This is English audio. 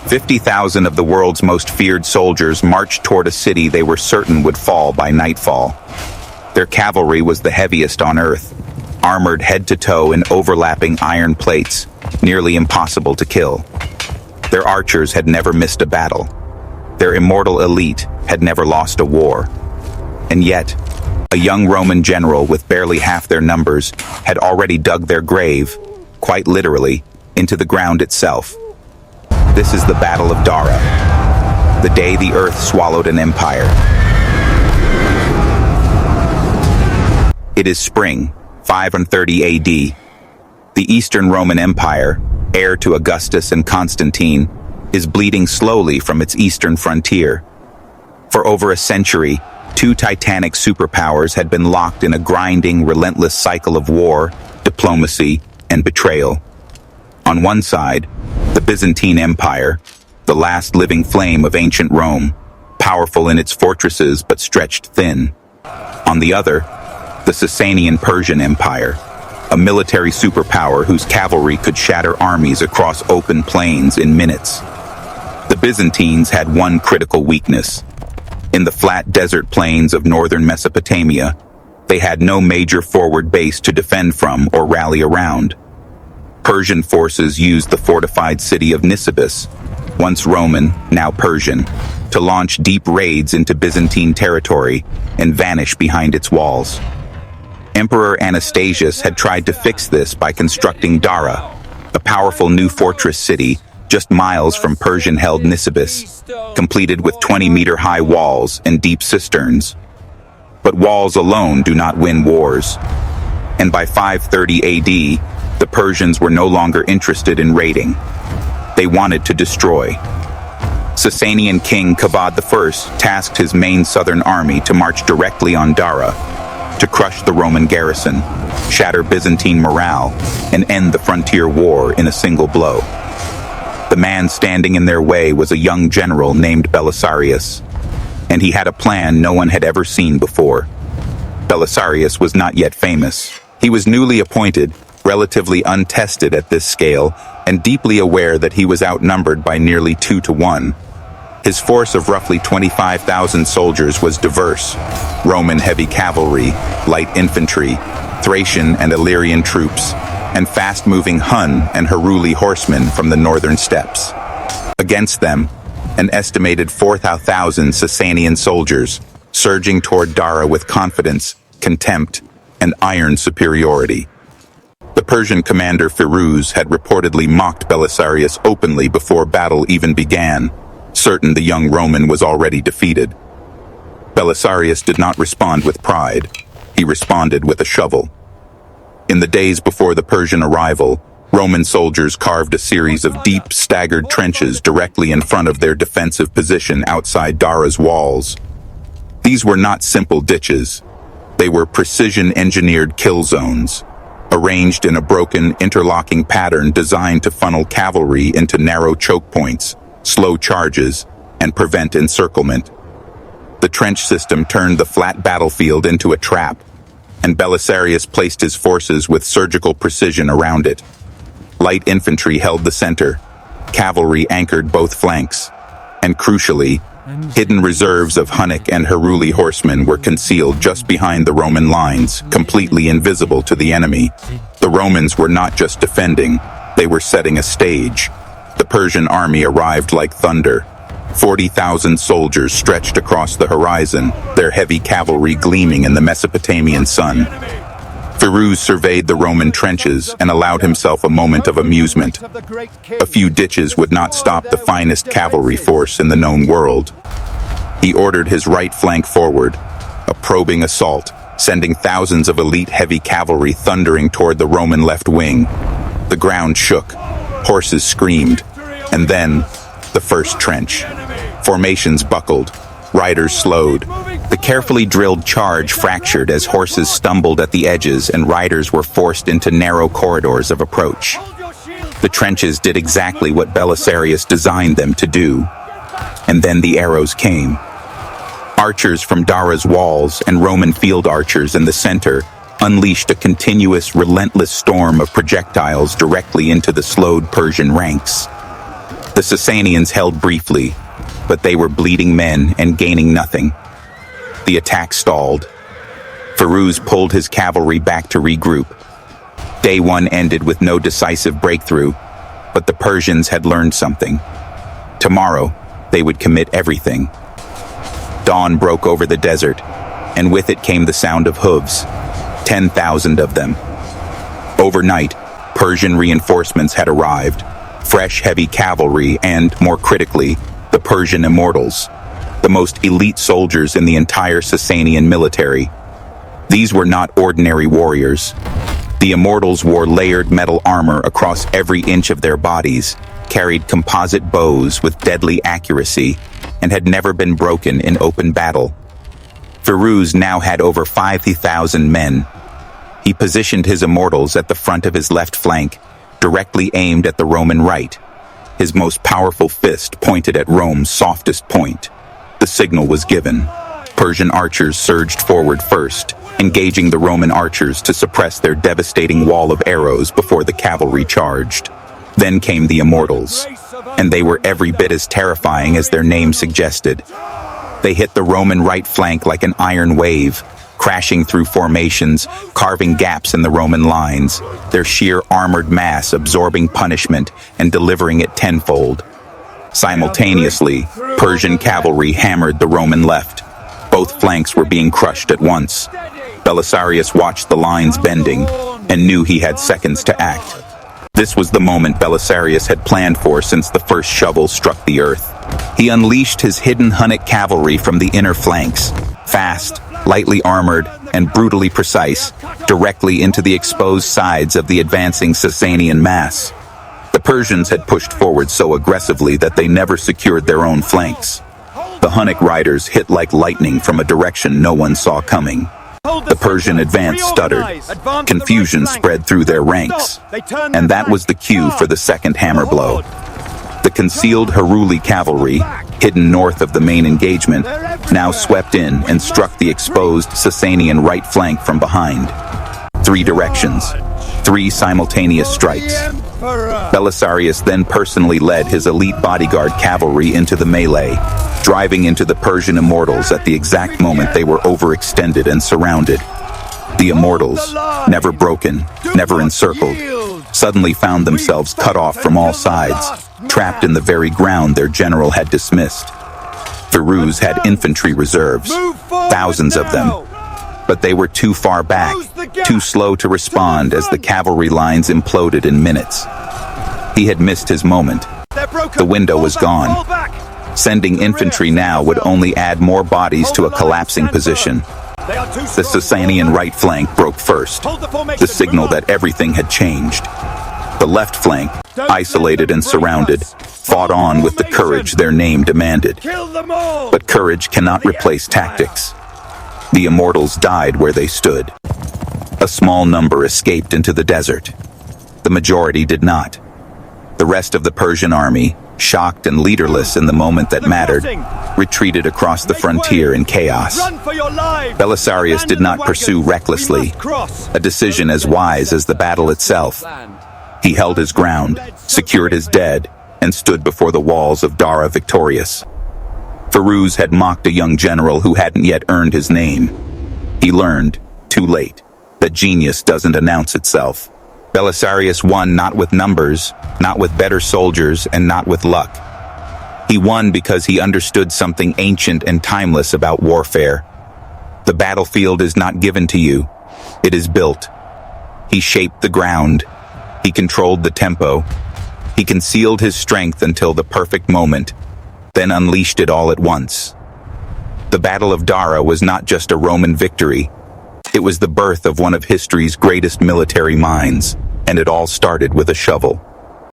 50,000 of the world's most feared soldiers marched toward a city they were certain would fall by nightfall. Their cavalry was the heaviest on earth, armored head to toe in overlapping iron plates, nearly impossible to kill. Their archers had never missed a battle. Their immortal elite had never lost a war. And yet, a young Roman general with barely half their numbers had already dug their grave, quite literally, into the ground itself. This is the Battle of Dara, the day the earth swallowed an empire. It is spring, 530 AD. The Eastern Roman Empire, heir to Augustus and Constantine, is bleeding slowly from its eastern frontier. For over a century, two titanic superpowers had been locked in a grinding, relentless cycle of war, diplomacy, and betrayal. On one side, the Byzantine Empire, the last living flame of ancient Rome, powerful in its fortresses but stretched thin. On the other, the Sassanian Persian Empire, a military superpower whose cavalry could shatter armies across open plains in minutes. The Byzantines had one critical weakness. In the flat desert plains of northern Mesopotamia, they had no major forward base to defend from or rally around. Persian forces used the fortified city of Nisibis, once Roman, now Persian, to launch deep raids into Byzantine territory and vanish behind its walls. Emperor Anastasius had tried to fix this by constructing Dara, a powerful new fortress city just miles from Persian-held Nisibis, completed with 20-meter-high walls and deep cisterns. But walls alone do not win wars. And by 530 AD, the Persians were no longer interested in raiding. They wanted to destroy. Sassanian king Kavad I tasked his main southern army to march directly on Dara, to crush the Roman garrison, shatter Byzantine morale, and end the frontier war in a single blow. The man standing in their way was a young general named Belisarius, and he had a plan no one had ever seen before. Belisarius was not yet famous. He was newly appointed, relatively untested at this scale, and deeply aware that he was outnumbered by nearly 2 to 1. His force of roughly 25,000 soldiers was diverse: Roman heavy cavalry, light infantry, Thracian and Illyrian troops, and fast-moving Hun and Heruli horsemen from the northern steppes. Against them, an estimated 4,000 Sassanian soldiers, surging toward Dara with confidence, contempt, and iron superiority. The Persian commander Firuz had reportedly mocked Belisarius openly before battle even began, certain the young Roman was already defeated. Belisarius did not respond with pride. He responded with a shovel. In the days before the Persian arrival, Roman soldiers carved a series of deep, staggered trenches directly in front of their defensive position outside Dara's walls. These were not simple ditches. They were precision-engineered kill zones, arranged in a broken, interlocking pattern designed to funnel cavalry into narrow choke points, slow charges, and prevent encirclement. The trench system turned the flat battlefield into a trap, and Belisarius placed his forces with surgical precision around it. Light infantry held the center, cavalry anchored both flanks, and crucially, hidden reserves of Hunnic and Heruli horsemen were concealed just behind the Roman lines, completely invisible to the enemy. The Romans were not just defending, they were setting a stage. The Persian army arrived like thunder. 40,000 soldiers stretched across the horizon, their heavy cavalry gleaming in the Mesopotamian sun. Firuz surveyed the Roman trenches and allowed himself a moment of amusement. A few ditches would not stop the finest cavalry force in the known world. He ordered his right flank forward, a probing assault, sending thousands of elite heavy cavalry thundering toward the Roman left wing. The ground shook, horses screamed, and then the first trench. Formations buckled, riders slowed. The carefully drilled charge fractured as horses stumbled at the edges and riders were forced into narrow corridors of approach. The trenches did exactly what Belisarius designed them to do. And then the arrows came. Archers from Dara's walls and Roman field archers in the center unleashed a continuous, relentless storm of projectiles directly into the slowed Persian ranks. The Sassanians held briefly, but they were bleeding men and gaining nothing. The attack stalled. Firuz pulled his cavalry back to regroup. Day one ended with no decisive breakthrough, but the Persians had learned something. Tomorrow, they would commit everything. Dawn broke over the desert, and with it came the sound of hooves, 10,000 of them. Overnight, Persian reinforcements had arrived, fresh heavy cavalry and, more critically, the Persian Immortals, the most elite soldiers in the entire Sassanian military. These were not ordinary warriors. The Immortals wore layered metal armor across every inch of their bodies, carried composite bows with deadly accuracy, and had never been broken in open battle. Firuz now had over 50,000 men. He positioned his Immortals at the front of his left flank, directly aimed at the Roman right. His most powerful fist pointed at Rome's softest point. The signal was given. Persian archers surged forward first, engaging the Roman archers to suppress their devastating wall of arrows before the cavalry charged. Then came the Immortals, and they were every bit as terrifying as their name suggested. They hit the Roman right flank like an iron wave, crashing through formations, carving gaps in the Roman lines, their sheer armored mass absorbing punishment and delivering it tenfold. Simultaneously, Persian cavalry hammered the Roman left. Both flanks were being crushed at once. Belisarius watched the lines bending and knew he had seconds to act. This was the moment Belisarius had planned for since the first shovel struck the earth. He unleashed his hidden Hunnic cavalry from the inner flanks, fast, lightly armored, and brutally precise, directly into the exposed sides of the advancing Sassanian mass. The Persians had pushed forward so aggressively that they never secured their own flanks. The Hunnic riders hit like lightning from a direction no one saw coming. The Persian advance stuttered. Confusion spread through their ranks, and that was the cue for the second hammer blow. The concealed Heruli cavalry, hidden north of the main engagement, now swept in and struck the exposed Sassanian right flank from behind. 3 directions, 3 simultaneous strikes. Belisarius then personally led his elite bodyguard cavalry into the melee, driving into the Persian Immortals at the exact moment they were overextended and surrounded. The Immortals, never broken, never encircled, suddenly found themselves cut off from all sides, trapped in the very ground their general had dismissed. Firuz had infantry reserves, thousands of them, but they were too far back, too slow to respond as the cavalry lines imploded in minutes. He had missed his moment. The window was gone. Sending infantry now would only add more bodies to a collapsing position. The Sassanian right flank broke first, the signal that everything had changed. The left flank, isolated and surrounded, fought on with the courage their name demanded. But courage cannot replace tactics. The Immortals died where they stood. A small number escaped into the desert. The majority did not. The rest of the Persian army, shocked and leaderless in the moment that mattered, retreated across the frontier in chaos. Belisarius did not pursue recklessly, a decision as wise as the battle itself. He held his ground, secured his dead, and stood before the walls of Dara victorious. Firuz had mocked a young general who hadn't yet earned his name. He learned, too late, that genius doesn't announce itself. Belisarius won not with numbers, not with better soldiers, and not with luck. He won because he understood something ancient and timeless about warfare. The battlefield is not given to you, it is built. He shaped the ground. He controlled the tempo. He concealed his strength until the perfect moment, then unleashed it all at once. The Battle of Dara was not just a Roman victory. It was the birth of one of history's greatest military minds, and it all started with a shovel.